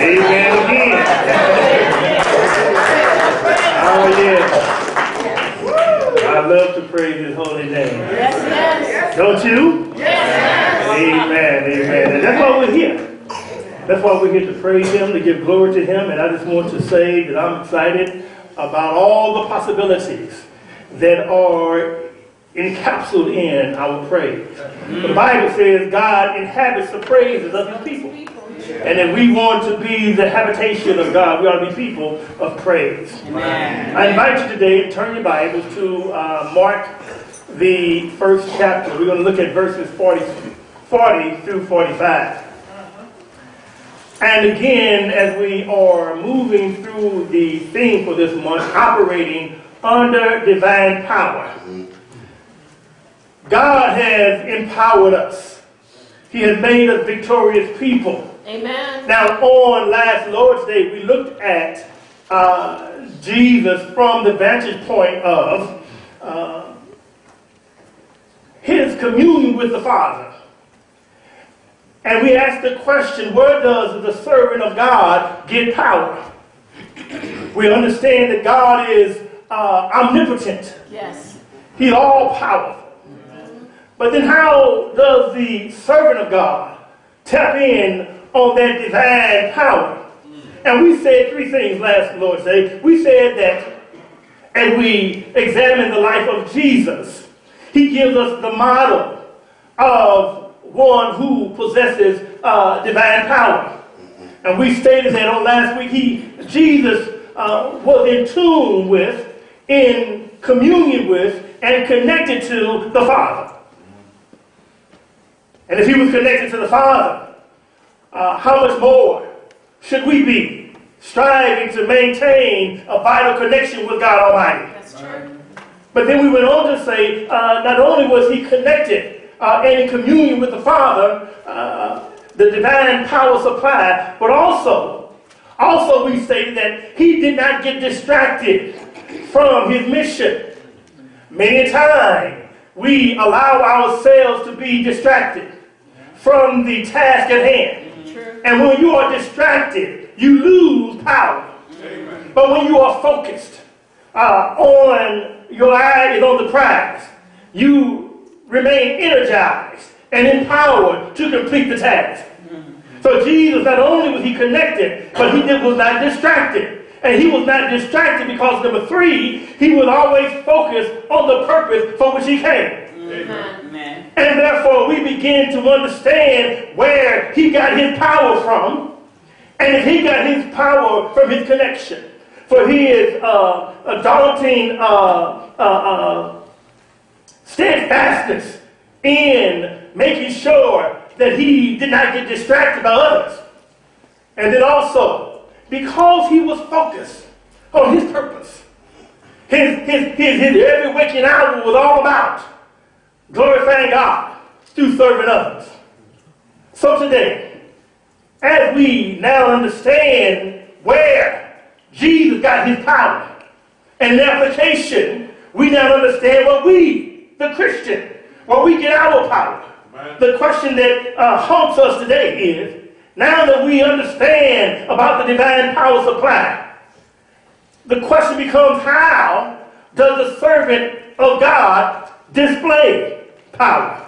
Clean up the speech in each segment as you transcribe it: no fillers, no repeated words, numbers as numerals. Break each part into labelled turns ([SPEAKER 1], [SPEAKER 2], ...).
[SPEAKER 1] Amen again. Oh, yeah. I love to praise his holy name.
[SPEAKER 2] Yes.
[SPEAKER 1] Don't you?
[SPEAKER 2] Yes.
[SPEAKER 1] Amen, amen. And that's why we're here. That's why we're here to praise him, to give glory to him. And I just want to say that I'm excited about all the possibilities that are encapsulated in our praise. The Bible says God inhabits the praises of his people. And if we want to be the habitation of God, we ought to be people of praise.
[SPEAKER 2] Amen.
[SPEAKER 1] I invite you today to turn your Bibles to Mark, the first chapter. We're going to look at verses 40 through 45. And again, as we are moving through the theme for this month, operating under divine power, God has empowered us. He has made us victorious people.
[SPEAKER 2] Amen.
[SPEAKER 1] Now, on last Lord's Day, we looked at Jesus from the vantage point of his communion with the Father. And we asked the question, where does the servant of God get power? We understand that God is omnipotent.
[SPEAKER 2] Yes.
[SPEAKER 1] He's all powerful. But then how does the servant of God tap in on that divine power? And we said three things last Lord's Day. We said that as we examine the life of Jesus, he gives us the model of one who possesses divine power. And we stated that on last week, Jesus was in tune with, in communion with, and connected to the Father. And if he was connected to the Father, how much more should we be striving to maintain a vital connection with God Almighty?
[SPEAKER 2] That's true.
[SPEAKER 1] But then we went on to say, not only was he connected and in communion with the Father, the divine power supply, but also we stated that he did not get distracted from his mission. Many times we allow ourselves to be distracted from the task at hand.
[SPEAKER 2] True.
[SPEAKER 1] And when you are distracted, you lose power. Amen. But when you are focused on your eye is on the prize, you remain energized and empowered to complete the task. So Jesus, not only was he connected, but he was not distracted. And he was not distracted because, number three, he was always focused on the purpose for which he came.
[SPEAKER 2] Amen.
[SPEAKER 1] And therefore, we begin to understand where he got his power from. And if he got his power from his connection, for his daunting steadfastness in making sure that he did not get distracted by others. And then also, because he was focused on his purpose, his every waking hour was all about glorifying God through serving others. So today, as we now understand where Jesus got his power and the application, we now understand what we, the Christian, where we get our power. Right. The question that haunts us today is, now that we understand about the divine power supply, the question becomes, how does the servant of God display power?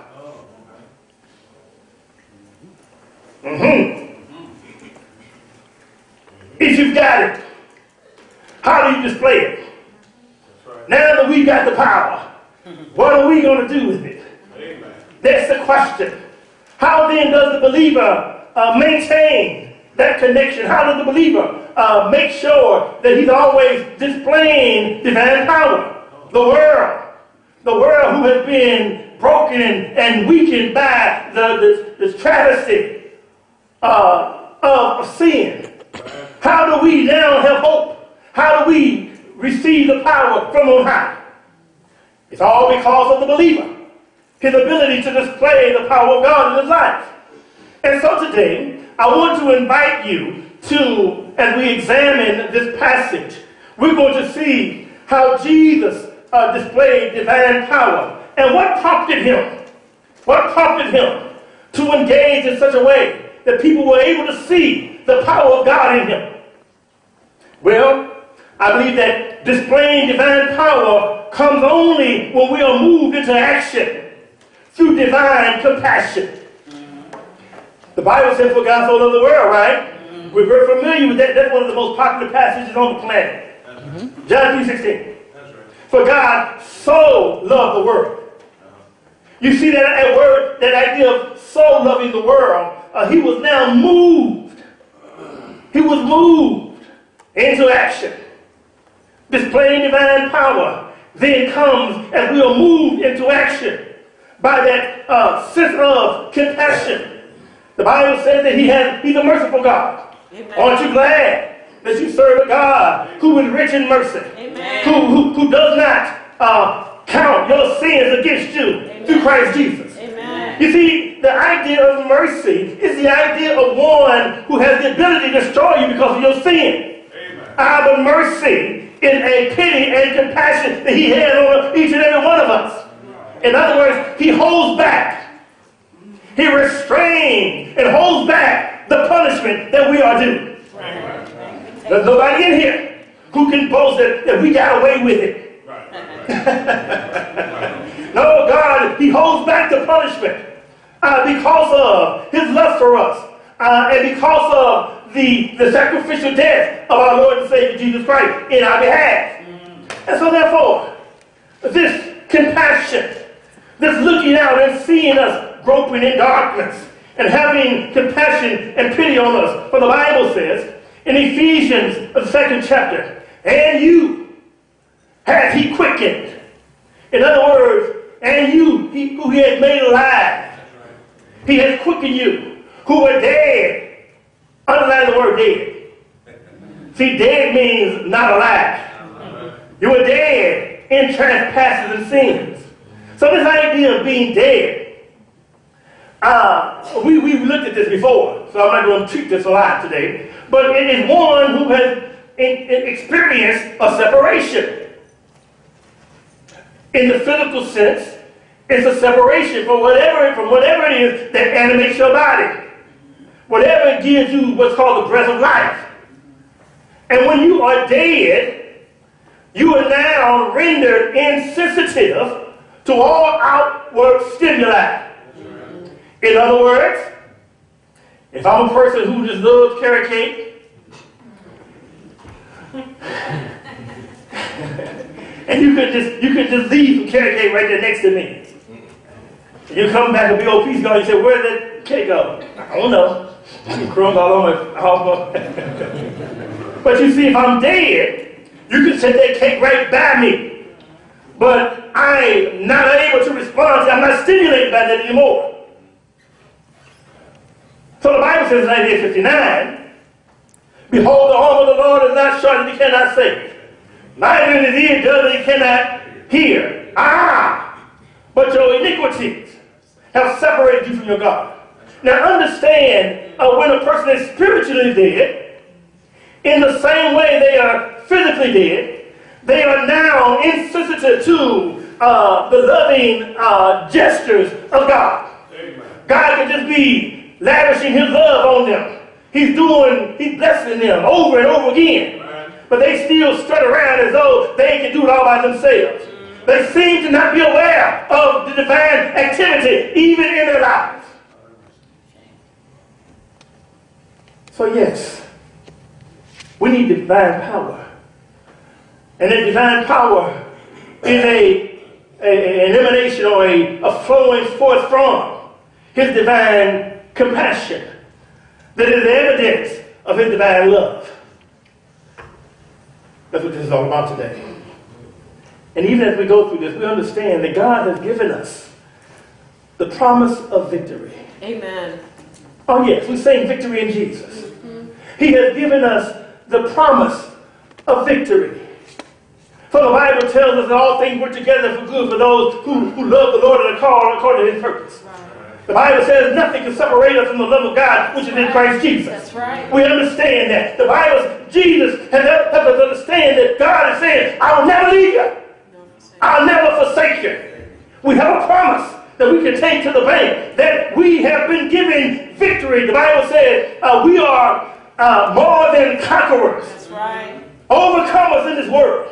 [SPEAKER 1] If you've got it, how do you display it? Right. Now that we've got the power, what are we going to do with it? Amen. That's the question. How then does the believer maintain that connection? How does the believer make sure that he's always displaying divine power? The world who has been broken and weakened by the travesty of sin. How do we now have hope? How do we receive the power from on high? It's all because of the believer. His ability to display the power of God in his life. And so today, I want to invite you to, as we examine this passage, we're going to see how Jesus displayed divine power and what prompted him What prompted him to engage in such a way that people were able to see the power of God in him? Well, I believe that displaying divine power comes only when we are moved into action through divine compassion. The Bible says, for God so loved the world, right? We're very familiar with that. That's one of the most popular passages on the planet. John 3:16. For God so loved the world. You see that word, that idea of so loving the world, he was now moved. He was moved into action. Displaying divine power then comes as we are moved into action by that sense of compassion. The Bible says that he's a merciful God. Amen. Aren't you glad that you serve a God who is rich in mercy? Who does not count your sins against you. Amen. Through Christ Jesus. Amen. You see, the idea of mercy is the idea of one who has the ability to destroy you because of your sin. But mercy is a pity and compassion that he has on each and every one of us. In other words, he holds back. He restrains and holds back the punishment that we are due. There's nobody in here who can boast that we got away with it. No, God, he holds back the punishment because of his love for us and because of the sacrificial death of our Lord and Savior Jesus Christ in our behalf. And so therefore, this compassion, this looking out and seeing us groping in darkness and having compassion and pity on us. For the Bible says in Ephesians, the 2nd chapter, and you has he quickened. In other words, and you, who he has made alive. He has quickened you, who were dead. Underline the word dead. See, dead means not alive. You were dead in trespasses and sins. So this idea of being dead, we've looked at this before, so I'm not going to treat this a lot today. But it is one who has experienced a separation. In the physical sense, it's a separation from whatever it is that animates your body. Whatever gives you what's called the breath of life. And when you are dead, you are now rendered insensitive to all outward stimuli. In other words, if I'm a person who just loves carrot cake, and you could just leave some carrot cake right there next to me. You come back and be old piece gone, you say, where'd that cake go? I don't know. Some crumbs all over. But you see, if I'm dead, you can set that cake right by me. But I'm not able to respond. I'm not stimulated by that anymore. So the Bible says in Isaiah 59, behold, the arm of the Lord is not short that he cannot save, neither in his ear does that he cannot hear. But your iniquities have separated you from your God. Now understand, when a person is spiritually dead, in the same way they are physically dead, they are now insensitive to the loving gestures of God. Amen. God can just be lavishing his love on them. He's blessing them over and over again. Amen. But they still strut around as though they can do it all by themselves. They seem to not be aware of the divine activity even in their lives. So yes, we need divine power. And that divine power is an emanation or a flowing forth from his divine compassion that is the evidence of his divine love. That's what this is all about today. And even as we go through this, we understand that God has given us the promise of victory. Amen. Oh yes, we sing victory in Jesus. Mm-hmm. He has given us the promise of victory. For the Bible tells us that all things work together for good for those who love the Lord and are called according to his purpose. Right. The Bible says nothing can separate us from the love of God, which is in Christ Jesus. That's right. We understand that. The Bible, Jesus has helped us understand that God is saying, I will never leave you. I'll never forsake you. We have a promise that we can take to the bank, that we have been given victory. The Bible says we are more than conquerors.
[SPEAKER 2] That's right.
[SPEAKER 1] Overcomers in this world.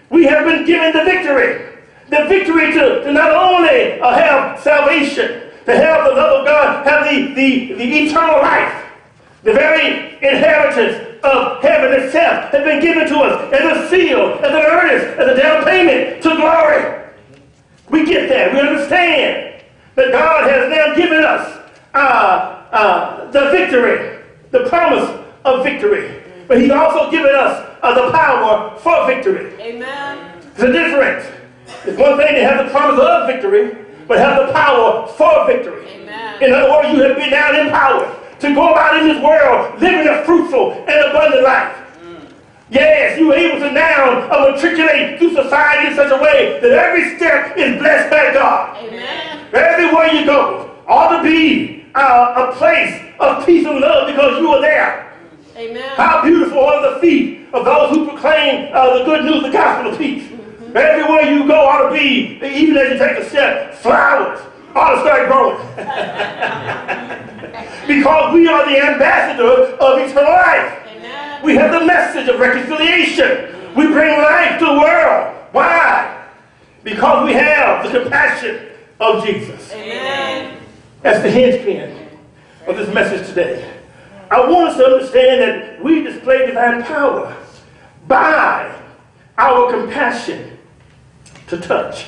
[SPEAKER 1] We have been given the victory. The victory to not only have salvation, to have the love of God, have the eternal life. The very inheritance of heaven itself has been given to us as a seal, as an earnest, as a down payment to glory. We get that. We understand that God has now given us the victory, the promise of victory. But he's also given us the power for victory.
[SPEAKER 2] Amen.
[SPEAKER 1] It's a difference. It's one thing to have the promise of victory, but have the power for victory.
[SPEAKER 2] Amen.
[SPEAKER 1] In other words, you have been now empowered to go about in this world living a fruitful and abundant life. Yes, you're able to now matriculate through society in such a way that every step is blessed by God.
[SPEAKER 2] Amen.
[SPEAKER 1] Everywhere you go ought to be a place of peace and love because you are there.
[SPEAKER 2] Amen.
[SPEAKER 1] How beautiful are the feet of those who proclaim the good news, the gospel of peace. Everywhere you go ought to be, even as you take a step, flowers ought to start growing. Because we are the ambassador of eternal life.
[SPEAKER 2] Amen.
[SPEAKER 1] We have the message of reconciliation. We bring life to the world. Why? Because we have the compassion of Jesus.
[SPEAKER 2] Amen.
[SPEAKER 1] That's the linchpin of this message today. I want us to understand that we display divine power by our compassion to touch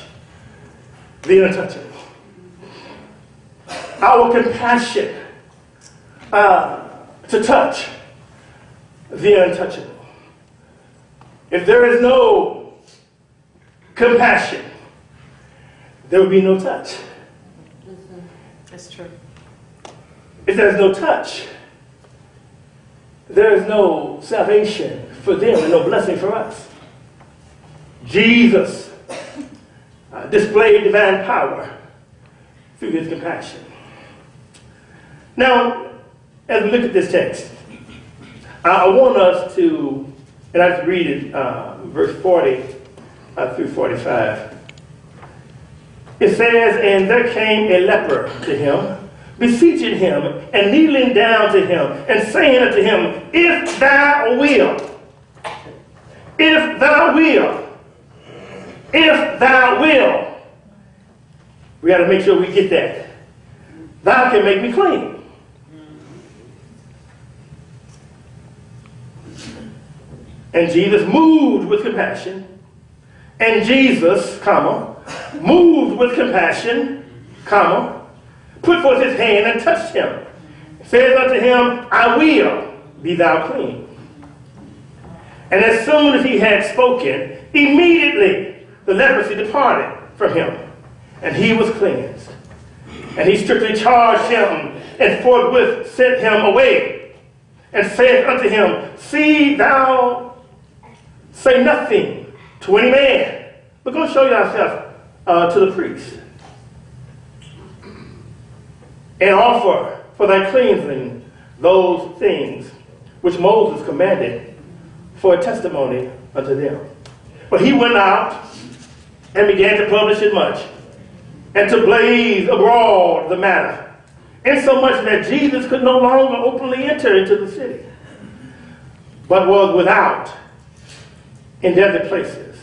[SPEAKER 1] the untouchable. Our compassion to touch the untouchable. If there is no compassion, there will be no touch.
[SPEAKER 2] That's true.
[SPEAKER 1] If there's no touch, there is no salvation for them and no blessing for us. Jesus displayed divine power through his compassion. Now, as we look at this text, I want us to, and I just read it, verse 40 through 45. It says, "And there came a leper to him, beseeching him, and kneeling down to him, and saying unto him, If thou wilt, if thou wilt, if thou wilt." We got to make sure we get that. "Thou can make me clean." And Jesus moved with compassion. And Jesus, moved with compassion, put forth his hand and touched him. Says unto him, "I will, be thou clean." And as soon as he had spoken, immediately the leprosy departed from him, and he was cleansed. And he strictly charged him, and forthwith sent him away, and said unto him, "See thou say nothing to any man, but go show yourself to the priest, and offer for thy cleansing those things which Moses commanded for a testimony unto them." But he went out and began to publish it much, and to blaze abroad the matter, insomuch that Jesus could no longer openly enter into the city, but was without in desert places,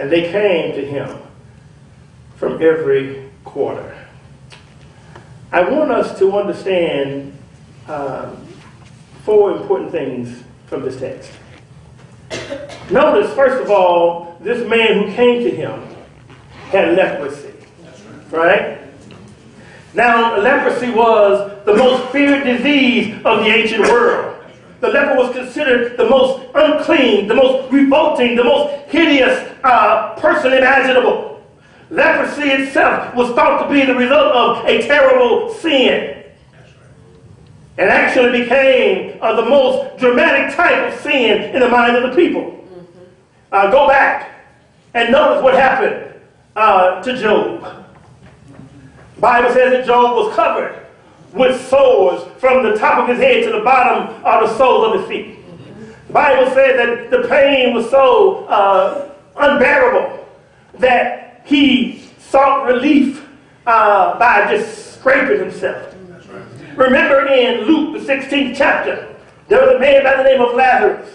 [SPEAKER 1] and they came to him from every quarter. I want us to understand 4 important things from this text. Notice, first of all, this man who came to him had leprosy, right? Now, leprosy was the most feared disease of the ancient world. The leper was considered the most unclean, the most revolting, the most hideous person imaginable. Leprosy itself was thought to be the result of a terrible sin, and actually became the most dramatic type of sin in the mind of the people. Go back and notice what happened to Job. The Bible says that Job was covered with sores from the top of his head to the bottom of the soles of his feet. The Bible said that the pain was so unbearable that he sought relief by just scraping himself. Remember in Luke, the 16th chapter, there was a man by the name of Lazarus.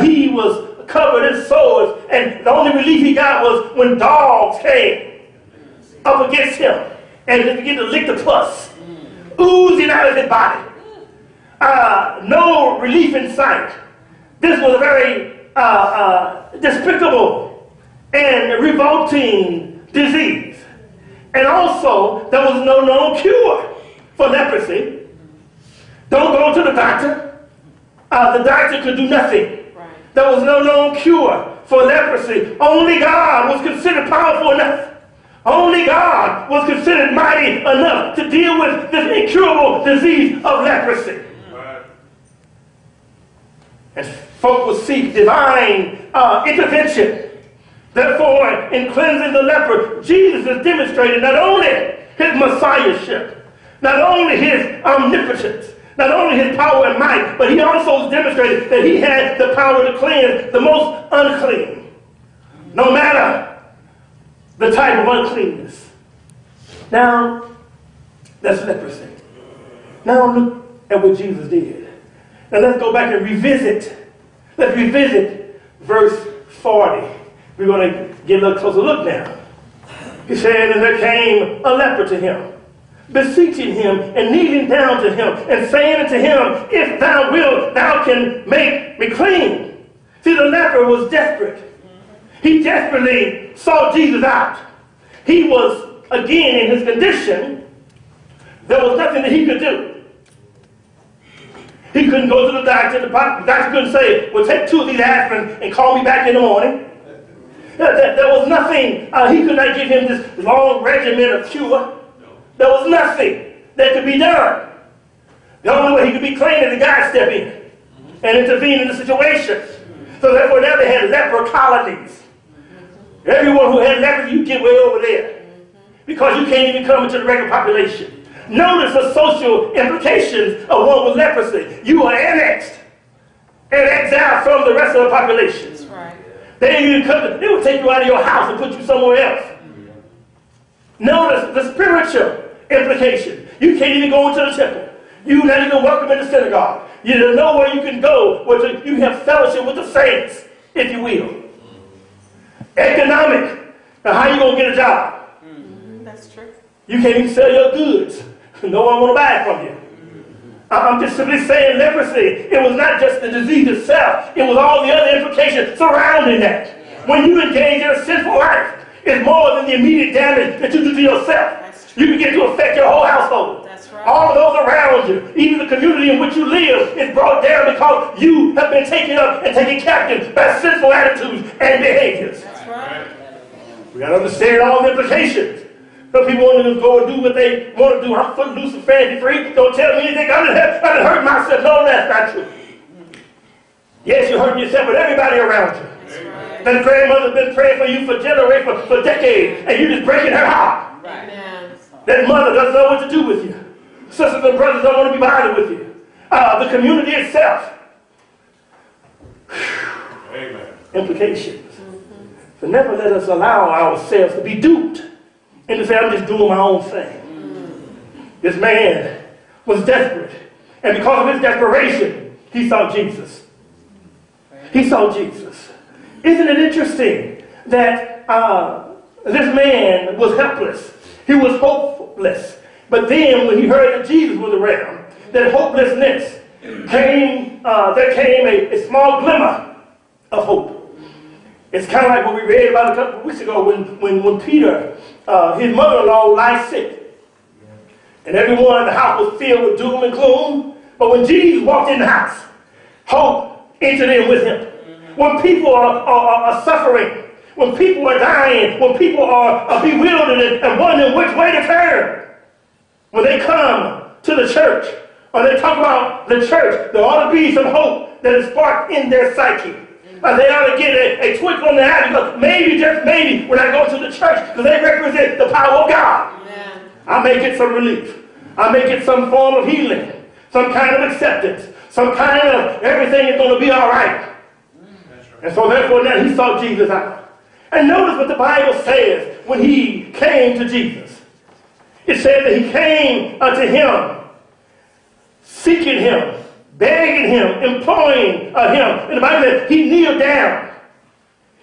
[SPEAKER 1] He was covered in sores, and the only relief he got was when dogs came up against him and they began to lick the pus, oozing out of his body. No relief in sight. This was a very despicable and revolting disease. And also, there was no known cure for leprosy. Don't go to the doctor. The doctor could do nothing. There was no known cure for leprosy. Only God was considered powerful enough. Only God was considered mighty enough to deal with this incurable disease of leprosy. And folk will seek divine intervention. Therefore, in cleansing the leper, Jesus has demonstrated not only his messiahship, not only his omnipotence, not only his power and might, but he also demonstrated that he had the power to cleanse the most unclean, no matter the type of uncleanness. Now, that's leprosy. Now look at what Jesus did. Now let's go back and revisit. Let's revisit verse 40. We're going to get a little closer look now. He said, and there came a leper to him, beseeching him and kneeling down to him and saying unto him, if thou wilt, thou can make me clean. See, the leper was desperate. He desperately sought Jesus out. He was, again, in his condition. There was nothing that he could do. He couldn't go to the doctor. The doctor couldn't say, well, take 2 of these aspirin and call me back in the morning. There was nothing. He could not give him this long regimen of cure. There was nothing that could be done. The only way he could be clean is the guy step in and intervene in the situation. So therefore now they had leper colonies. Everyone who had leprosy, you get way over there. Because you can't even come into the regular population. Notice the social implications of one with leprosy. You are annexed and exiled from the rest of the population. That's right. They would take you out of your house and put you somewhere else. Notice the spiritual implication. You can't even go into the temple. You're not even welcome in the synagogue. You don't know where you can go where you have fellowship with the saints, if you will. Economic. Now, how you going to get a job?
[SPEAKER 2] That's true.
[SPEAKER 1] You can't even sell your goods. No one want to buy it from you. I'm just simply saying leprosy, it was not just the disease itself. It was all the other implications surrounding that. When you engage in a sinful life, it's more than the immediate damage that you do to yourself. You begin to affect your whole household. That's right. All of those around you, even the community in which you live, is brought down because you have been taken up and taken captive by sinful attitudes and behaviors. That's right. We got to understand all the implications. Some people want to go and do what they want to do. I'm footloose and fancy free. Don't tell me anything. I didn't hurt myself. No, that's not true. Yes, you're hurting yourself, but everybody around you. Right. That grandmother's been praying for you for generations, for decades, and you're just breaking her heart. Right. That mother doesn't know what to do with you. Sisters and brothers don't want to be bothered with you. The community itself. Amen. Implications. So never let us allow ourselves to be duped and to say, I'm just doing my own thing. This man was desperate. And because of his desperation, he saw Jesus. He saw Jesus. Isn't it interesting that this man was helpless? He was hopeless. But then when he heard that Jesus was around, that hopelessness came, there came a small glimmer of hope. It's kind of like what we read about a couple of weeks ago when Peter, his mother-in-law, lies sick. And everyone in the house was filled with doom and gloom. But when Jesus walked in the house, hope entered in with him. When people are suffering, when people are dying, when people are bewildered and wondering which way to turn, when they come to the church or they talk about the church, there ought to be some hope that is sparked in their psyche. They ought to get a twinkle in their eye because maybe, just maybe, when I go to the church, because they represent the power of God, amen, I may get some relief. I may get some form of healing, some kind of acceptance, some kind of everything is going to be all right. And so therefore now he sought Jesus out. And notice what the Bible says when he came to Jesus. It said that he came unto him, seeking him, begging him, imploring him. And the Bible says he kneeled down.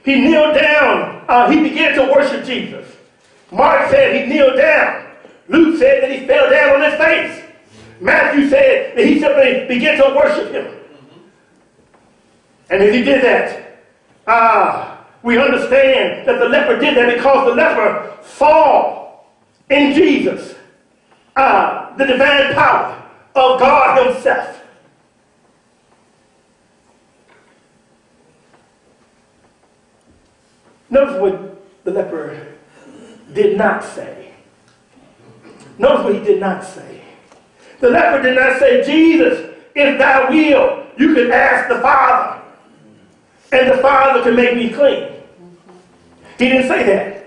[SPEAKER 1] He kneeled down. He began to worship Jesus. Mark said he kneeled down. Luke said that he fell down on his face. Matthew said that he simply began to worship him. And as he did that, we understand that the leper did that because the leper saw in Jesus the divine power of God himself. Notice what the leper did not say. Notice what he did not say. The leper did not say, Jesus, if thou will, you can ask the Father, and the Father can make me clean. He didn't say that.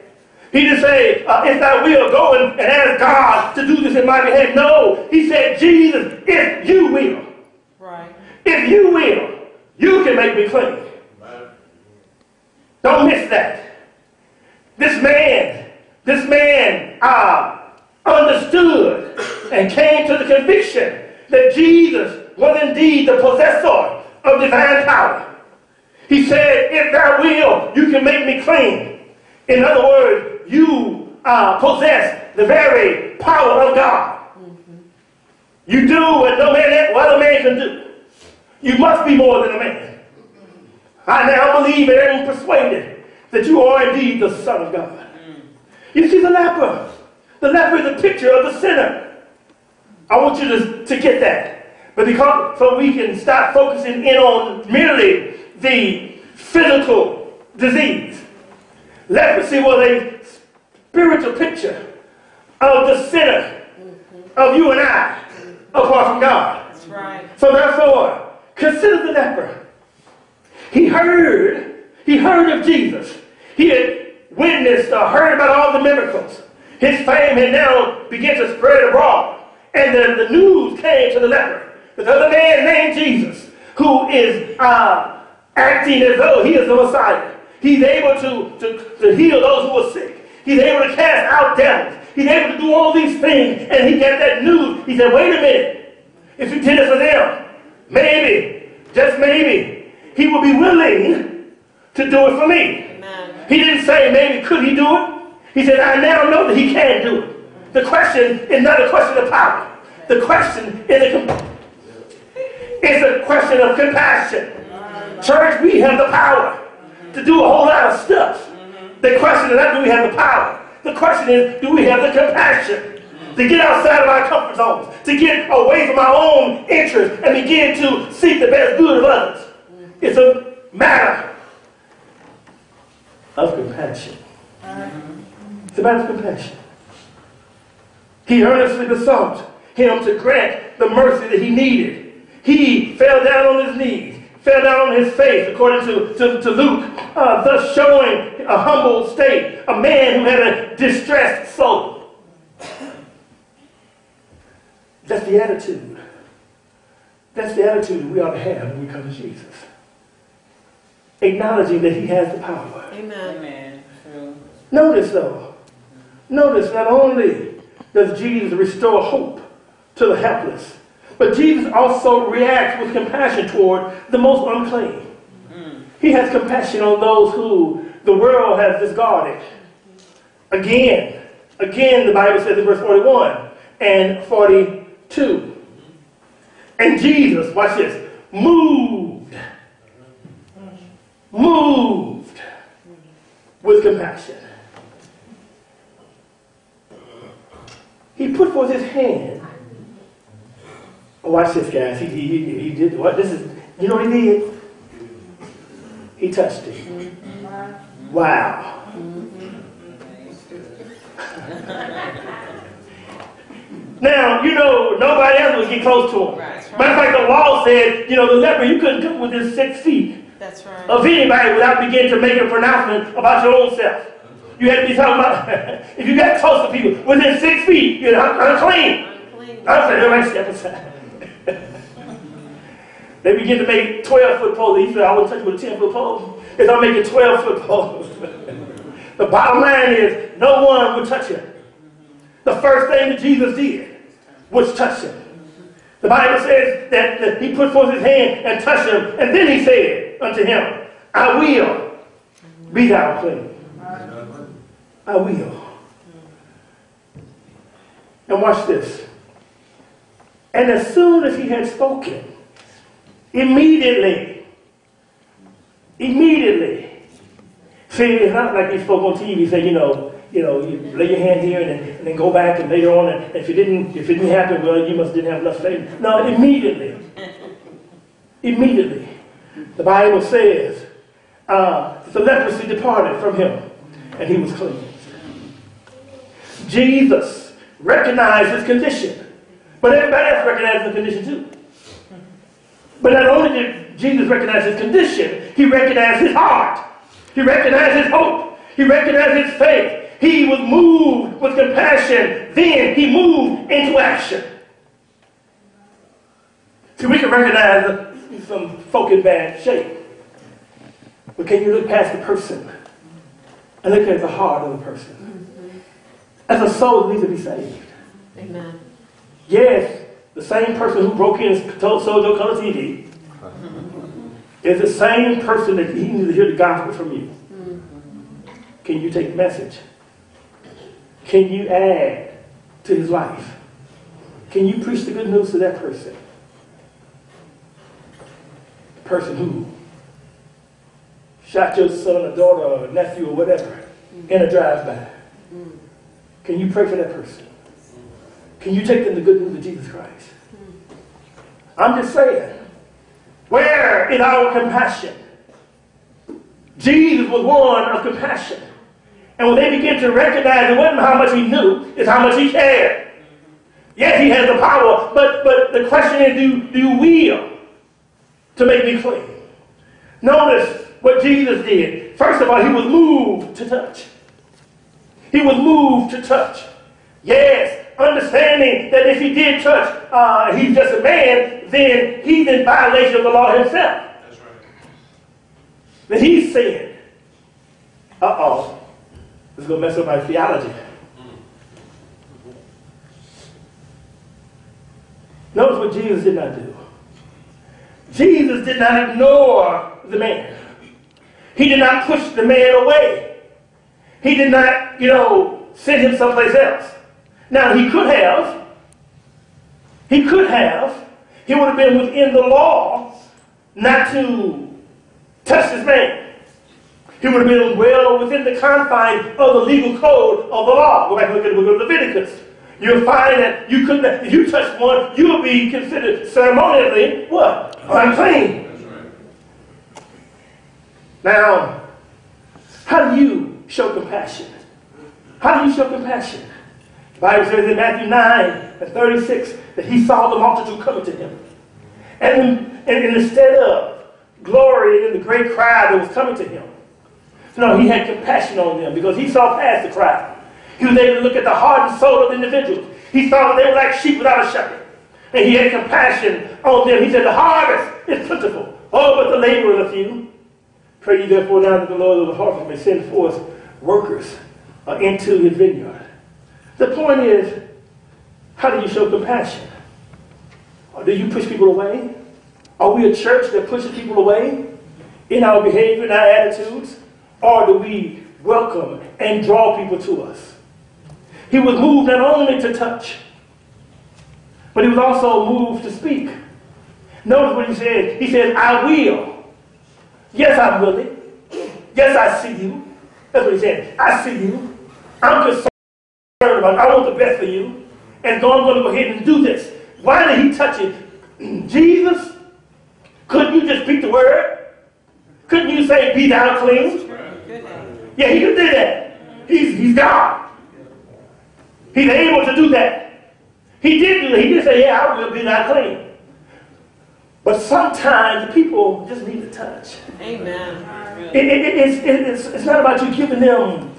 [SPEAKER 1] He didn't say, if thou will, go and ask God to do this in my behalf. No, he said, Jesus, if you will.
[SPEAKER 2] Right. If
[SPEAKER 1] you will, you can make me clean. Right. Don't miss that. This man understood and came to the conviction that Jesus was indeed the possessor of divine power. He said, if thou will, you can make me clean. In other words, you possess the very power of God. Mm-hmm. You do what no other man can do. You must be more than a man. I now believe and am persuaded that you are indeed the Son of God. You see the leper. The leper is a picture of the sinner. I want you to get that. But so we can start focusing in on merely the physical disease. Leprosy was a spiritual picture of the sinner, of you and I, apart from God.
[SPEAKER 2] That's right.
[SPEAKER 1] So therefore, consider the leper. He heard of Jesus. He had witnessed or heard about all the miracles. His fame had now begun to spread abroad. And the news came to the leper. This other man named Jesus, who is acting as though he is the Messiah. He's able to heal those who are sick. He's able to cast out devils. He's able to do all these things. And he got that news. He said, wait a minute. If you did it for them, maybe, just maybe, he will be willing to do it for me.
[SPEAKER 2] Amen.
[SPEAKER 1] He didn't say maybe could he do it. He said, I now know that he can do it. The question is not a question of power. The question is a question of compassion. Church, we have the power to do a whole lot of stuff. The question is not do we have the power. The question is, do we have the compassion to get outside of our comfort zones, to get away from our own interests and begin to seek the best good of others? It's a matter of compassion. It's a matter of compassion. He earnestly besought him to grant the mercy that he needed. He fell down on his knees, fell down on his face, according to Luke, thus showing a humble state, a man who had a distressed soul. That's the attitude. That's the attitude we ought to have when we come to Jesus. Acknowledging that he has the power.
[SPEAKER 2] Amen. Amen. True.
[SPEAKER 1] Notice not only does Jesus restore hope to the helpless, but Jesus also reacts with compassion toward the most unclean. He has compassion on those who the world has discarded. Again, the Bible says in verse 41 and 42. And Jesus, watch this, moved with compassion. He put forth his hand. Watch this, guys. He did what? This is, you know what he did? He touched it. Wow. Now, nobody else would get close to him. Matter of fact, the law said, the leper, you couldn't come within 6 feet of anybody without beginning to make a pronouncement about your own self. You had to be talking about, if you got close to people within 6 feet, you're unclean. I said, everybody step aside. They begin to make 12-foot poles. He said, I wouldn't touch you with a 10-foot pole. If I'm making 12-foot poles. The bottom line is, no one would touch him. the first thing that Jesus did was touch him. The Bible says that he put forth his hand and touched him, and then he said unto him, I will be thou clean. I will. And watch this. And as soon as he had spoken, immediately. See, it's not like he spoke on TV, say, you lay your hand here and then go back and later on, and if it didn't happen, well, you didn't have enough faith. No, immediately. Immediately. The Bible says the leprosy departed from him and he was cleansed. Jesus recognized his condition, but everybody else recognized the condition too. But not only did Jesus recognize his condition, he recognized his heart. He recognized his hope. He recognized his faith. He was moved with compassion. Then he moved into action. See, we can recognize some folk in bad shape. But can you look past the person and look at the heart of the person? As a soul needs to be saved.
[SPEAKER 2] Amen.
[SPEAKER 1] Yes, the same person who broke in and sold your color TV is the same person that he needs to hear the gospel from you. Can you take the message? Can you add to his life? Can you preach the good news to that person? The person who shot your son or daughter or nephew or whatever in a drive-by. Can you pray for that person? Can you take them the good news of Jesus Christ? I'm just saying, where is our compassion? Jesus was one of compassion. And when they began to recognize it wasn't how much he knew, it's how much he cared. Yes, he has the power, but the question is, do you will to make me clean? Notice what Jesus did. First of all, he was moved to touch. He was moved to touch. Yes, understanding that if he did touch, he's just a man, then he's in violation of the law himself.
[SPEAKER 3] That's right.
[SPEAKER 1] That he's sinned. This is going to mess up my theology. Notice what Jesus did not do. Jesus did not ignore the man. He did not push the man away. He did not, send him someplace else. Now, he could have. He would have been within the law not to touch this man. He would have been well within the confines of the legal code of the law. Go back and look at the book of Leviticus. You'll find that you couldn't, if you touch one, you'll be considered ceremonially what? Unclean.
[SPEAKER 3] That's right.
[SPEAKER 1] Now, how do you show compassion? How do you show compassion? The Bible says in Matthew 9:36 that he saw the multitude coming to him. And instead of glory in the great crowd that was coming to him, no, he had compassion on them because he saw past the crowd. He was able to look at the heart and soul of the individuals. He saw that they were like sheep without a shepherd. And he had compassion on them. He said, the harvest is plentiful. Oh, but the laborers are few. Pray ye therefore now that the Lord of the harvest may send forth workers into his vineyard. The point is, how do you show compassion? Or do you push people away? Are we a church that pushes people away in our behavior, in our attitudes? Or do we welcome and draw people to us? He was moved not only to touch, but he was also moved to speak. Notice what he said. He said, I will. Yes, I'm willing. Yes, I see you. That's what he said. I see you. I'm concerned about it. I want the best for you. And so I'm going to go ahead and do this. Why did he touch it? Jesus, couldn't you just speak the word? Couldn't you say, be thou clean? Yeah, he could do that. He's God. He's able to do that. He did do that. He did say, yeah, I will be thou clean. But sometimes the people just need a touch.
[SPEAKER 2] Amen.
[SPEAKER 1] It's not about you giving them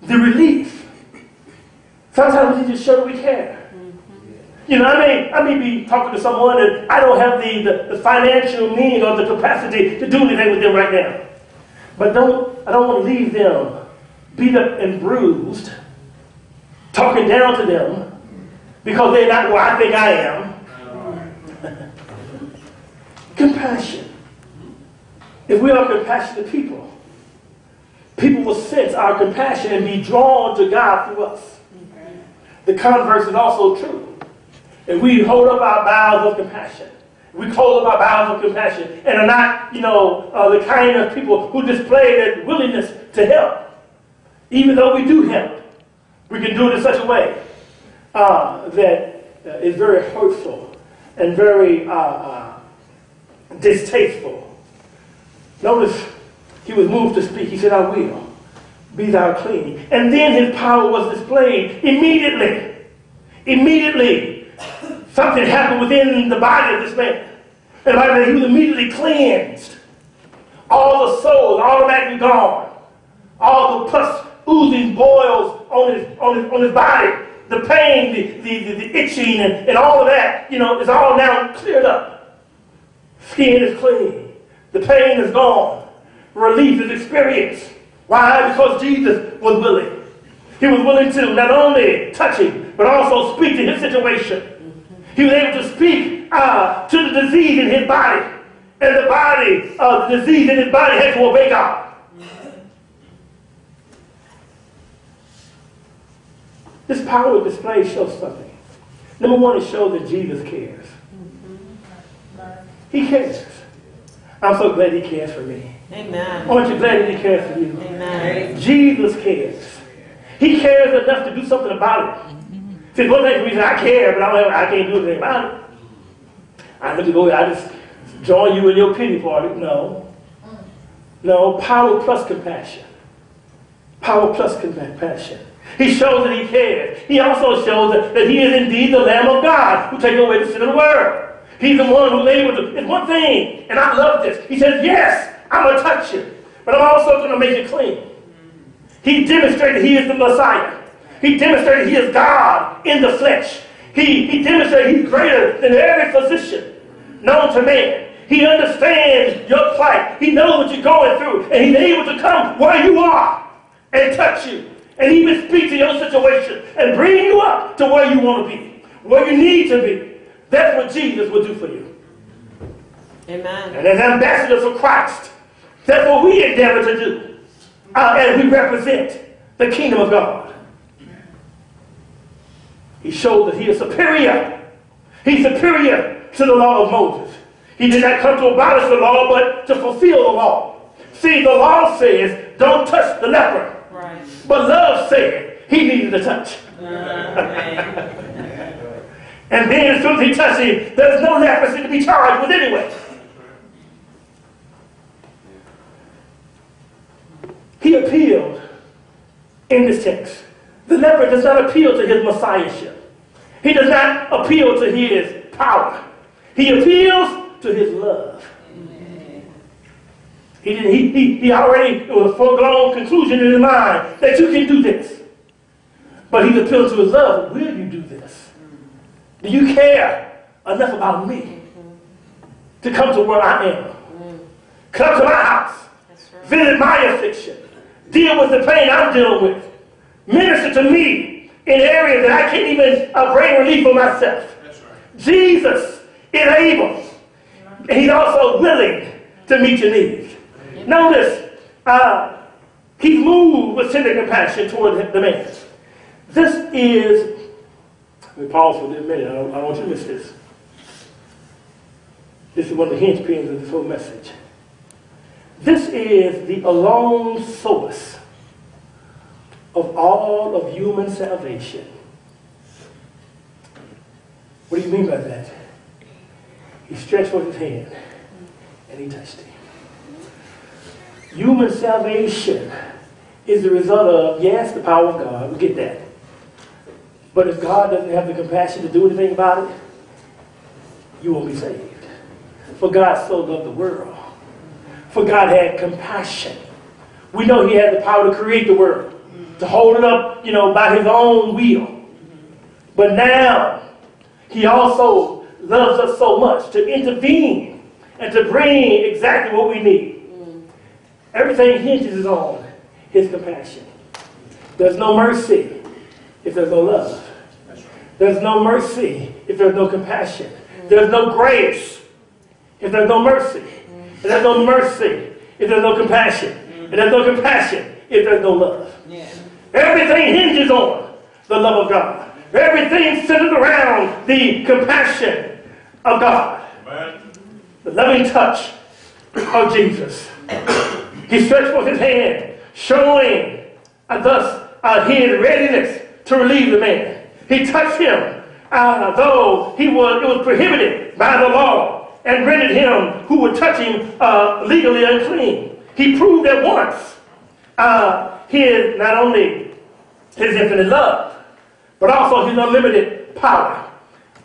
[SPEAKER 1] the relief. Sometimes we need to show that we care. I may be talking to someone and I don't have the financial means or the capacity to do anything with them right now. But I don't want to leave them beat up and bruised talking down to them because they're not where I think I am. Compassion. If we are compassionate people, people will sense our compassion and be drawn to God through us. The converse is also true. If we hold up our bowels of compassion, we hold up our bowels of compassion and are not, the kind of people who display their willingness to help, even though we do help, we can do it in such a way that is very hurtful and very distasteful. Notice he was moved to speak. He said, I will. Be thou clean. And then his power was displayed immediately. Immediately. Something happened within the body of this man. And the Bible said he was immediately cleansed. All the souls automatically gone. All the pus oozing boils on his body. The pain, the itching, and all of that, is all now cleared up. Skin is clean. The pain is gone. Relief is experienced. Why? Because Jesus was willing. He was willing to not only touch him, but also speak to his situation. He was able to speak to the disease in his body. And the disease in his body had to obey God. This power display shows something. Number one, it shows that Jesus cares. He cares. I'm so glad he cares for me.
[SPEAKER 2] Amen.
[SPEAKER 1] Aren't you glad that he cares for you?
[SPEAKER 2] Amen.
[SPEAKER 1] Jesus cares. He cares enough to do something about it. See, one thing for me is I care, but I can't do anything about it. I just join you in your pity party. No. No, power plus compassion. Power plus compassion. He shows that he cares. He also shows that he is indeed the Lamb of God who takes away the sin of the world. He's the one who's able to. It's one thing, and I love this. He says, yes, I'm going to touch you, but I'm also going to make you clean. He demonstrated he is the Messiah. He demonstrated he is God in the flesh. He demonstrated he's greater than every physician known to man. He understands your plight. He knows what you're going through, and he's able to come where you are and touch you. And even speak to your situation and bring you up to where you want to be, where you need to be. That's what Jesus will do for you.
[SPEAKER 2] Amen.
[SPEAKER 1] And as ambassadors for Christ, that's what we endeavor to do as we represent the kingdom of God. He showed that he is superior. He's superior to the law of Moses. He did not come to abolish the law, but to fulfill the law. See, the law says, don't touch the leper.
[SPEAKER 2] Right.
[SPEAKER 1] But love said he needed a touch. And then as soon as he touched him, there's no leprosy to be charged with anyway. He appealed in this text. The leper does not appeal to his messiahship. He does not appeal to his power. He appeals to his love. He already, it was a foregone conclusion in his mind that you can do this. But he's appealing to his love. Will you do this? Do you care enough about me to come to where I am? Come to my house. Visit my affliction. Deal with the pain I'm dealing with. Minister to me in areas that I can't even bring relief for myself. Jesus is able. And he's also willing to meet your needs. Notice, he's moved with tender compassion toward the man. This is, let me pause for a minute. I don't want you to miss this. This is one of the hinge pins of this whole message. This is the alone source of all of human salvation. What do you mean by that? He stretched forth his hand and he touched him. Human salvation is the result of, yes, the power of God. We get that. But if God doesn't have the compassion to do anything about it, you won't be saved. For God so loved the world. For God had compassion. We know he had the power to create the world, to hold it up, by his own will. But now, he also loves us so much to intervene and to bring exactly what we need. Everything hinges on his compassion. There's no mercy if there's no love. There's no mercy if there's no compassion. There's no grace if there's no mercy. And there's no mercy if there's no compassion. And there's no compassion if there's no love.
[SPEAKER 2] Yeah.
[SPEAKER 1] Everything hinges on the love of God. Everything centered around the compassion of God. Amen. The loving touch of Jesus. He stretched forth his hand, showing thus his readiness to relieve the man. He touched him, though it was prohibited by the law, and rendered him who would touch him legally unclean. He proved at once not only his infinite love, but also his unlimited power,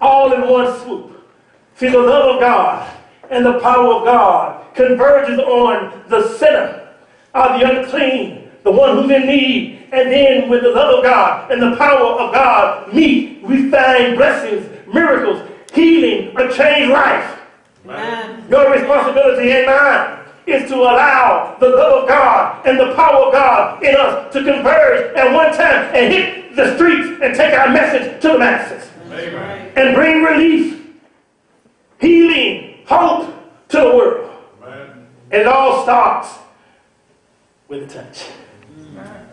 [SPEAKER 1] all in one swoop. See, the love of God and the power of God converges on the sinner, the unclean, the one who's in need. And then with the love of God and the power of God meet, we find blessings, miracles, healing, a changed life. Amen. Your responsibility and mine is to allow the love of God and the power of God in us to converge at one time and hit the streets and take our message to the masses. Amen. And bring relief, healing, hope to the world. Amen. And it all starts with a touch. Amen.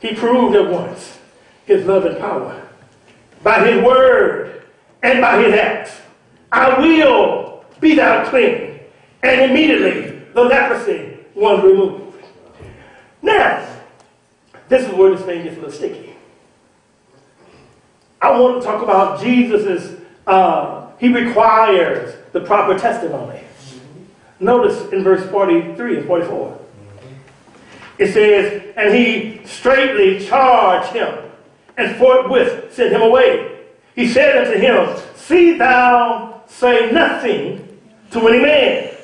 [SPEAKER 1] He proved at once his love and power by his word and by his acts. I will be thou clean. And immediately the leprosy was removed. Now, this is where this thing gets a little sticky. I want to talk about Jesus's, he requires the proper testimony. Notice in verse 43 and 44. It says, and he straightly charged him, and forthwith sent him away. He said unto him, see thou say nothing to any man,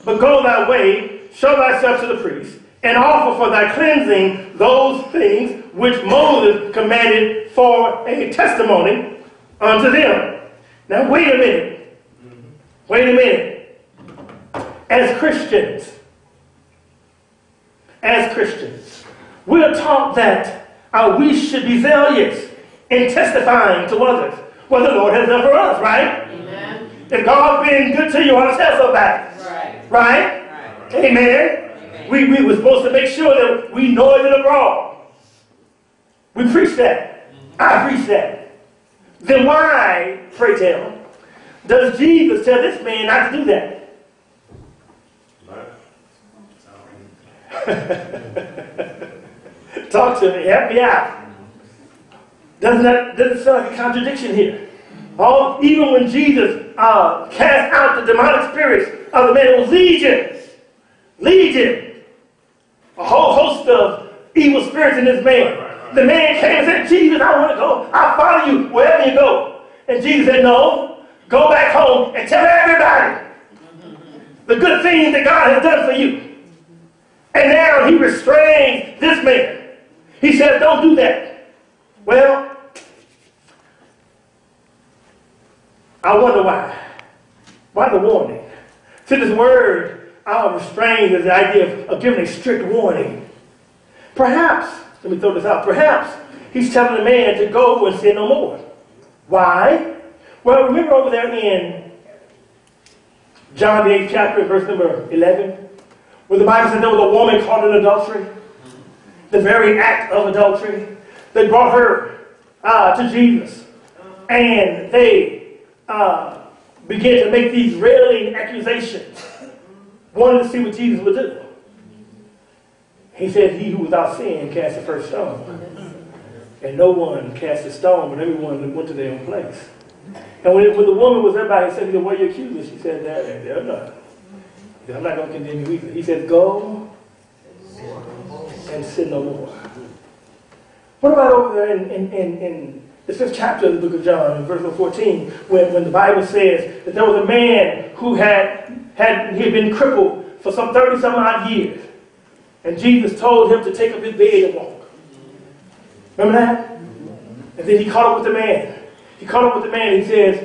[SPEAKER 1] but go thy way, show thyself to the priest, and offer for thy cleansing those things which Moses commanded for a testimony unto them. Now wait a minute. Wait a minute. As Christians, we are taught that we should be zealous in testifying to others what the Lord has done for us, right? Amen. If God's been good to you, you want to tell somebody. Right? Amen. We were supposed to make sure that we know it abroad. We preach that. I preach that. Then why, pray tell, does Jesus tell this man not to do that? Talk to me. Help me out. Doesn't sound like a contradiction here. Even when Jesus cast out the demonic spirits of the man, it was legion, a whole host of evil spirits in this man. The man came and said, Jesus, I want to go. I'll follow you wherever you go. And Jesus said, no, go back home and tell everybody the good things that God has done for you. And now he restrains this man. He says, don't do that. Well, I wonder why. Why the warning? See, this word, restrain, is the idea of giving a strict warning. Perhaps, let me throw this out, perhaps he's telling the man to go and sin no more. Why? Well, remember over there in John the 8th chapter, verse number 11, where the Bible said there was a woman caught in adultery, the very act of adultery. They brought her to Jesus, and they began to make these railing accusations, wanting to see what Jesus would do. He said, he who without sin cast the first stone. And no one cast a stone, but everyone went to their own place. And when the woman was there by, he said, what are you accusing? She said, they're not. I'm not going to condemn you either. He said, go and sin no more. What about over there in the 5th chapter of the book of John, in verse 14, when the Bible says that there was a man who had been crippled for some 30-some odd years. And Jesus told him to take up his bed and walk. Remember that? And then he caught up with the man. He says,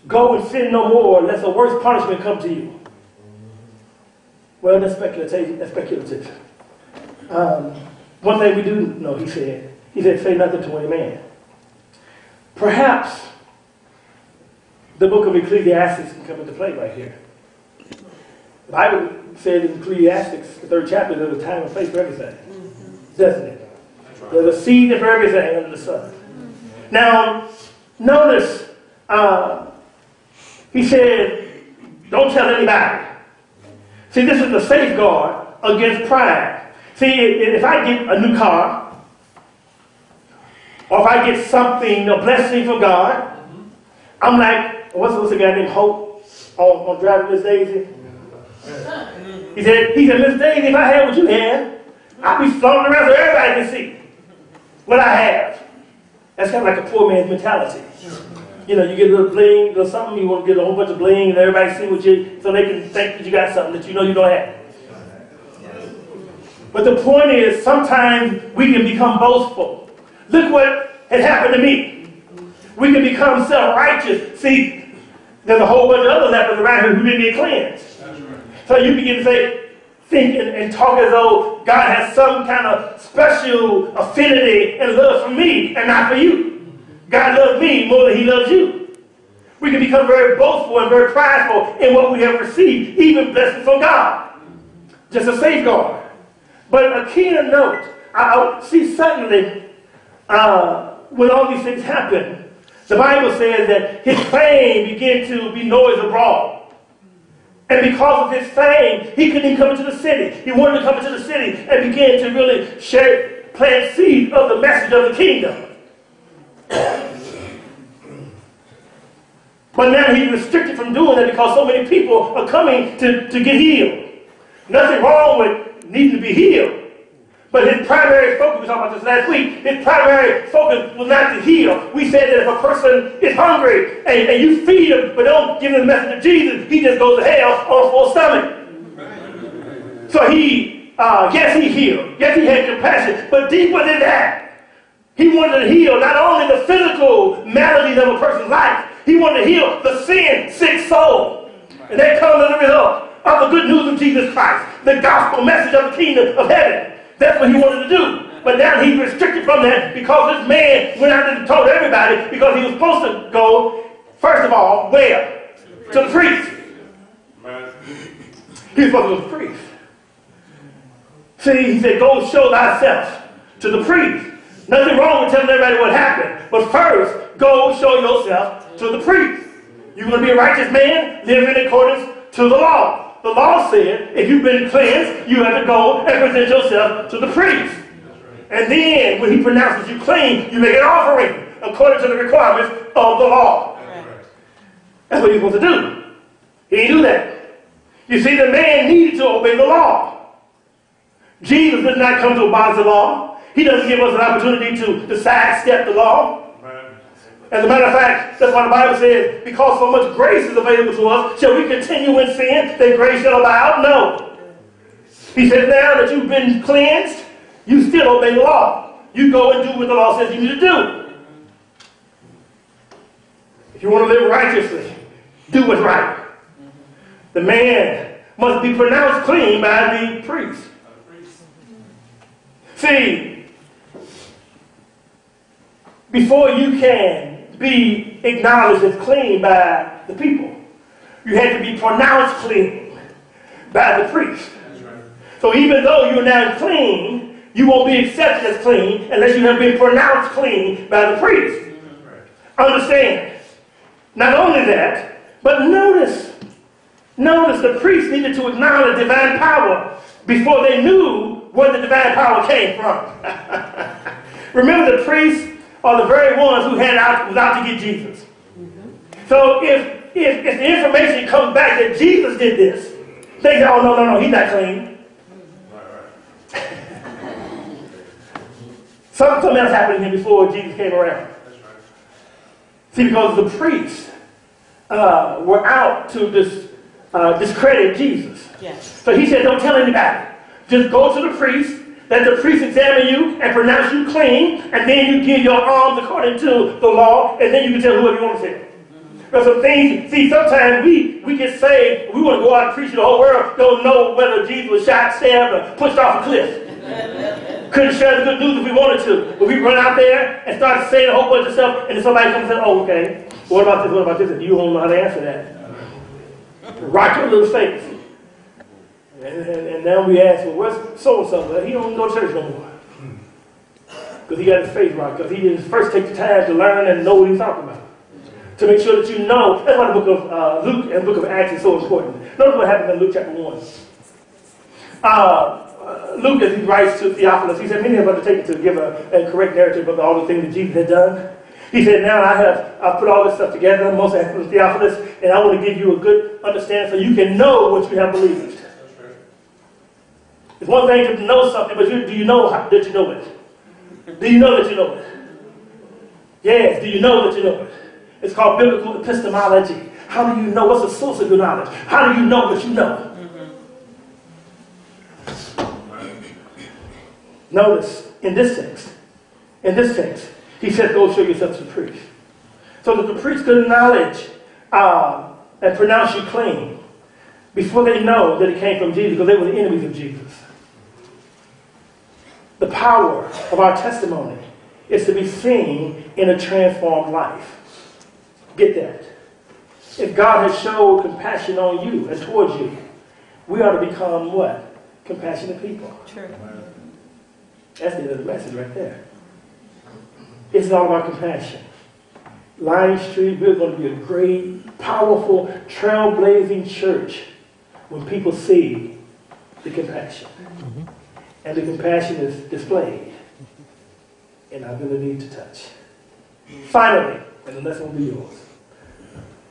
[SPEAKER 1] go and sin no more, lest a worse punishment come to you. Well, that's speculative. One thing we do know, he said, He said, say nothing to any man. Perhaps the book of Ecclesiastes can come into play right here. The Bible says in Ecclesiastes, the 3rd chapter, there's a time and place for everything. Doesn't it? Right. There's a season for everything under the sun. Now, notice, he said, don't tell anybody. See, this is the safeguard against pride. See, if I get a new car, or if I get something, a blessing from God, I'm like, what's the guy named Hope on driving Miss Daisy? He said, Miss Daisy, if I had what you had, I'd be flaunting around so everybody can see what I have. That's kind of like a poor man's mentality. You know, you get a little bling or something, you want to get a whole bunch of bling and everybody see what you, so they can think that you got something that you know you don't have. But the point is, sometimes we can become boastful. Look what had happened to me. We can become self-righteous. See, there's a whole bunch of other lepers around here who didn't get cleansed. So you begin to think and talk as though God has some kind of special affinity and love for me and not for you. God loves me more than he loves you. We can become very boastful and very prideful in what we have received, even blessings from God. Just a safeguard. But a keener note, I see suddenly when all these things happen, the Bible says that his fame began to be noised abroad. And because of his fame, he couldn't even come into the city. He wanted to come into the city and begin to really plant seeds of the message of the kingdom. But now he's restricted from doing that because so many people are coming to get healed. Nothing wrong with needing to be healed. But his primary focus, we talked about this last week, his primary focus was not to heal. We said that if a person is hungry and you feed him, but don't give him the message of Jesus, he just goes to hell on a full stomach. So yes, he healed. Yes, he had compassion. But deeper than that, he wanted to heal not only the physical maladies of a person's life, he wanted to heal the sin-sick soul. And that comes as a result of the good news of Jesus Christ, the gospel message of the kingdom of heaven. That's what he wanted to do. But now he's restricted from that because this man went out and told everybody because he was supposed to go, first of all, where? To the priest. He was supposed to go to the priest. See, he said, go show thyself to the priest. Nothing wrong with telling everybody what happened. But first, go show yourself to the priest. You're going to be a righteous man, living in accordance to the law. The law said, if you've been cleansed, you have to go and present yourself to the priest. And then, when he pronounces you clean, you make an offering according to the requirements of the law. That's what he's supposed to do. He didn't do that. You see, the man needed to obey the law. Jesus did not come to abolish the law. He doesn't give us an opportunity to sidestep the law. As a matter of fact, that's why the Bible says, because so much grace is available to us, shall we continue in sin, that grace shall abound? No. He said, now that you've been cleansed, you still obey the law. You go and do what the law says you need to do. If you want to live righteously, do what's right. The man must be pronounced clean by the priest. See, before you can be acknowledged as clean by the people, you had to be pronounced clean by the priest. So even though you're now clean, you won't be accepted as clean unless you have been pronounced clean by the priest. Understand? Not only that, but notice the priest needed to acknowledge divine power before they knew where the divine power came from. Remember, the priests are the very ones who was out to get Jesus. So if the information comes back that Jesus did this, they say, oh, no, he's not clean. Something else happened to him before Jesus came around. See, because the priests were out to discredit Jesus.
[SPEAKER 2] Yes.
[SPEAKER 1] So he said, don't tell anybody. Just go to the priest. Let the priest examine you and pronounce you clean, and then you give your alms according to the law, and then you can tell whoever you want to tell. There's some things, see, sometimes we get saved, we want to go out and preach to the whole world, don't know whether Jesus was shot, stabbed, or pushed off a cliff. Couldn't share the good news if we wanted to. But we run out there and start saying a whole bunch of stuff, and then somebody comes and says, oh, okay, what about this, what about this? And you don't know how to answer that. Rock your little face. And now we ask, well, where's so-and-so? Well, he don't go to church no more. Because he got his face right. Because he didn't first take the time to learn and know what he's talking about. To make sure that you know. That's why the book of Luke and the book of Acts is so important. Notice what happens in Luke chapter 1. Luke, as he writes to Theophilus, he said, many have undertaken to give a correct narrative of all the things that Jesus had done. He said, now I've put all this stuff together, most of Theophilus, and I want to give you a good understanding so you can know what you have believed. It's one thing to know something, but do you know that you know it? Do you know that you know it? Yes, do you know that you know it? It's called biblical epistemology. How do you know? What's the source of your knowledge? How do you know what you know? Notice, in this text, he said, go show yourself to the priest. So that the priest could acknowledge and pronounce you clean before they know that it came from Jesus, because they were the enemies of Jesus. The power of our testimony is to be seen in a transformed life. Get that? If God has showed compassion on you and towards you, we ought to become what? Compassionate people.
[SPEAKER 2] True.
[SPEAKER 1] That's the end of the message right there. It's all about compassion. Lion Street, we're going to be a great, powerful, trailblazing church when people see the compassion. And the compassion is displayed in our ability to touch. Finally, and the lesson will be yours.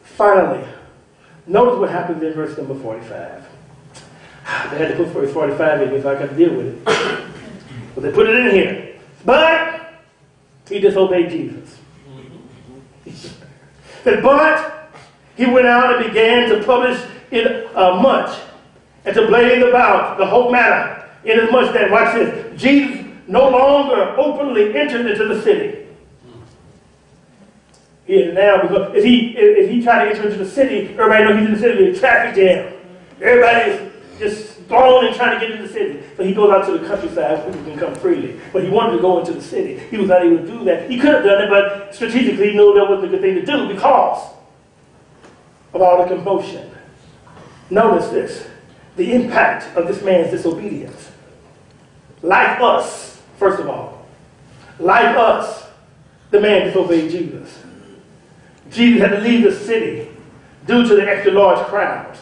[SPEAKER 1] Finally, notice what happens in verse number 45. They had to put verse 45 in so I could deal with it. But they put it in here. But he disobeyed Jesus. But he went out and began to publish it much and to blaze about the whole matter. Inasmuch that, watch this, Jesus no longer openly entered into the city. Now, because if he tried to enter into the city, everybody knows he's in the city, there's traffic jam. Everybody's just thrown and trying to get into the city. So he goes out to the countryside so people can come freely. But he wanted to go into the city. He was not able to do that. He could have done it, but strategically he knew that wasn't a good thing to do because of all the commotion. Notice this, the impact of this man's disobedience. Like us, first of all, like us, the man disobeyed Jesus. Jesus had to leave the city due to the extra large crowd.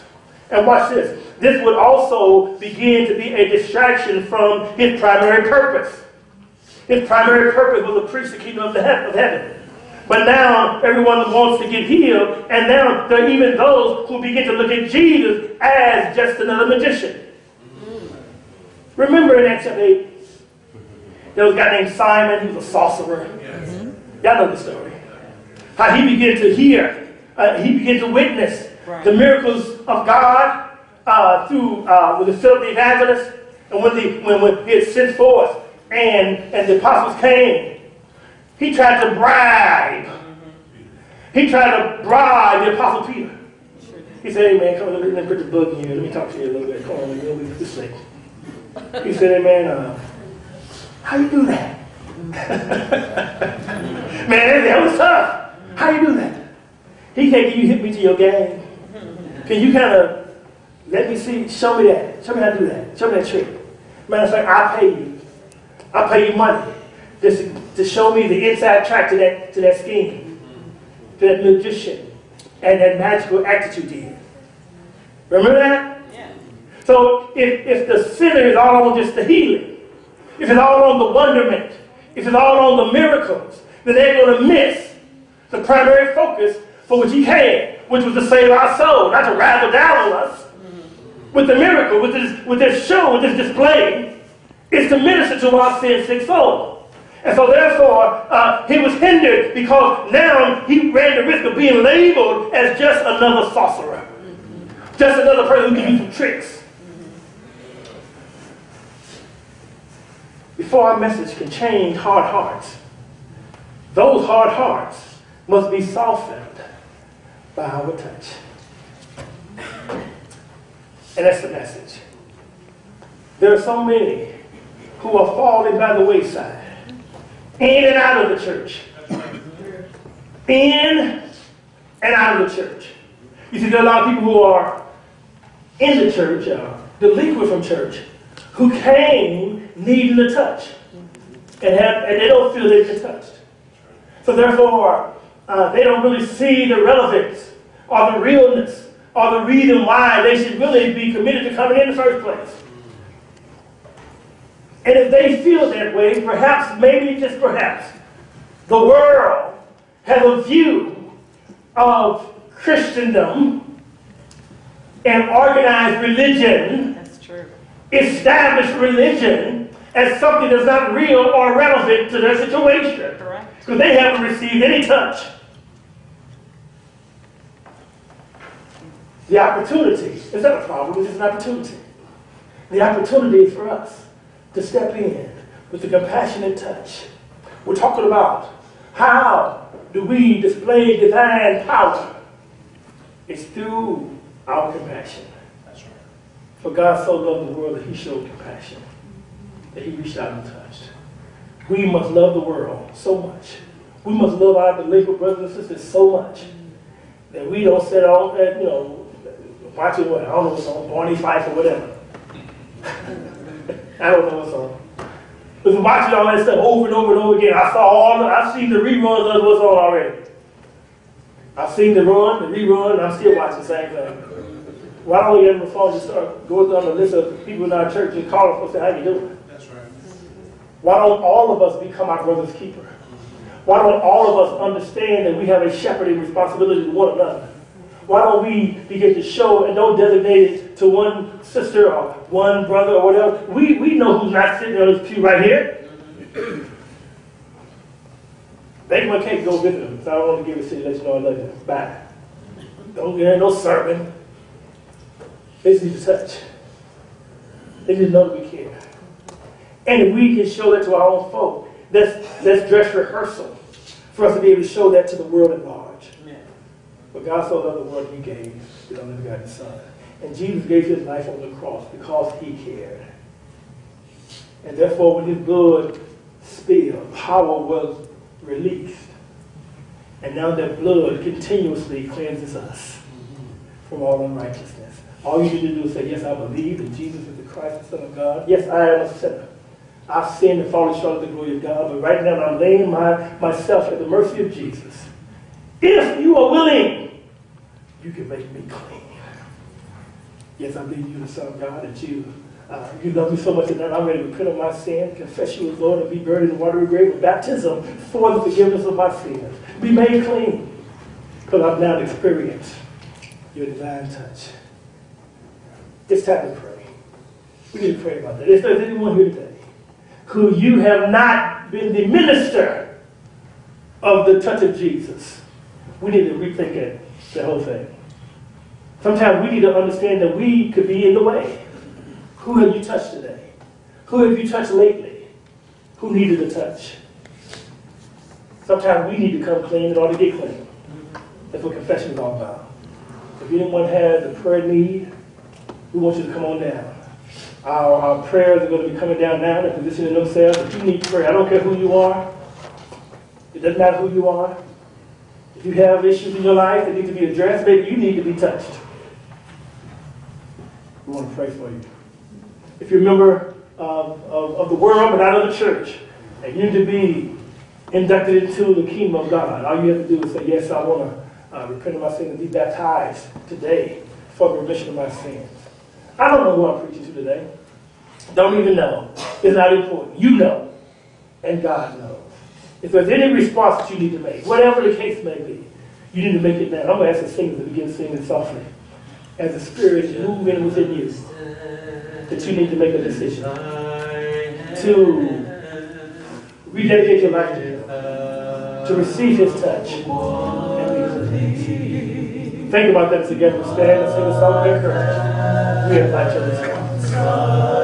[SPEAKER 1] And watch this. This would also begin to be a distraction from his primary purpose. His primary purpose was to preach the kingdom of heaven. But now everyone wants to get healed, and now there are even those who begin to look at Jesus as just another magician. Remember in Acts chapter 8, there was a guy named Simon, he was a sorcerer. Y'all know the story. How he began to hear, he began to witness the miracles of God through with the Philip the evangelist, and when he had sent forth and the apostles came, he tried to bribe. He tried to bribe the apostle Peter. He said, hey man, come on, let me put the book in here. Let me talk to you a little bit. Come on, let me this thing. He said, hey man, how you do that? Man, that was tough. How you do that? He said, can you hit me to your game? Can you kind of let me see, show me that. Show me how to do that. Show me that trick. Man, it's like, I'll pay you. I'll pay you money just to show me the inside track to that scheme, to that magician, and that magical act that you did. Remember that? Yeah. So if the sinner is all on just the healing, if it's all on the wonderment, if it's all on the miracles, then they're going to miss the primary focus for which he came, which was to save our soul, not to razzle dazzle us with the miracle, with this show, with this display. It's to minister to our sin-sick soul. And so therefore, he was hindered because now he ran the risk of being labeled as just another sorcerer. Just another person who can do some tricks. Before our message can change hard hearts, those hard hearts must be softened by our touch. And that's the message. There are so many who are falling by the wayside, in and out of the church. In and out of the church. You see, there are a lot of people who are in the church, delinquent from church, who came needing a touch, and they don't feel they've been touched. So therefore, they don't really see the relevance or the realness or the reason why they should really be committed to coming in the first place. And if they feel that way, perhaps, maybe just perhaps, the world has a view of Christendom and organized religion,
[SPEAKER 2] That's true,
[SPEAKER 1] established religion, as something that's not real or relevant to their situation.
[SPEAKER 2] correct.
[SPEAKER 1] Because they haven't received any touch. The opportunity is not a problem, it's just an opportunity. The opportunity is for us to step in with a compassionate touch. We're talking about how do we display divine power? It's through our compassion. That's right. For God so loved the world that he showed compassion, that he reached out and touched. We must love the world so much. We must love our delinquent brothers and sisters so much that we don't sit on, watching what, I don't know what's on, Barney Fife or whatever. I don't know what's on. But watching all that stuff over and over and over again, I've seen the reruns of what's on already. I've seen the rerun, and I'm still watching the same thing. Why don't we ever phone just start going down the list of people in our church and call them and say, how you doing?
[SPEAKER 3] That's right.
[SPEAKER 1] Why don't all of us become our brother's keeper? Why don't all of us understand that we have a shepherding responsibility to one another? Why don't we begin to show and don't designate it to one sister or one brother or whatever? We know who's not sitting on this pew right here. Bake my cake, go visit them. So I don't want to give it to you, let you know I love you. Bye. Don't get no sermon. They just need to touch. They just know that we care. And if we can show that to our own folk, that's dress rehearsal for us to be able to show that to the world at large. But God so loved the world he gave his only begotten Son. And Jesus gave his life on the cross because he cared. And therefore, when his blood spilled, power was released. And now that blood continuously cleanses us from all unrighteousness. All you need to do is say, yes, I believe that Jesus is the Christ, the Son of God. Yes, I am a sinner. I've sinned and fallen short of the glory of God. But right now, I'm laying myself at the mercy of Jesus. If you are willing, you can make me clean. Yes, I believe you're the Son of God, that you love me so much that I'm ready to repent of my sin, confess you as Lord, and be buried in the watery grave with baptism for the forgiveness of my sins. Be made clean, because I've now experienced your divine touch. It's time to pray. We need to pray about that. If there's anyone here today who you have not been the minister of the touch of Jesus, we need to rethink it, the whole thing. Sometimes we need to understand that we could be in the way. Who have you touched today? Who have you touched lately? Who needed a touch? Sometimes we need to come clean in order to get clean. That's what confession is all about. If anyone has a prayer need, we want you to come on down. Our prayers are going to be coming down now. They're positioning themselves. If you need prayer, I don't care who you are. It doesn't matter who you are. If you have issues in your life that need to be addressed, maybe you need to be touched. We want to pray for you. If you're a member of the world but not of the church, and you need to be inducted into the kingdom of God, all you have to do is say, yes, I want to repent of my sins and be baptized today for the remission of my sins. I don't know who I'm preaching to today. Don't even know. It's not important. You know, and God knows. If there's any response that you need to make, whatever the case may be, you need to make it now. I'm going to ask the singers to begin singing softly. As the Spirit is moving within you, that you need to make a decision to rededicate your life to Him, to receive His touch, and be think about that together. Stand and sing a song of encouragement. We invite you to respond.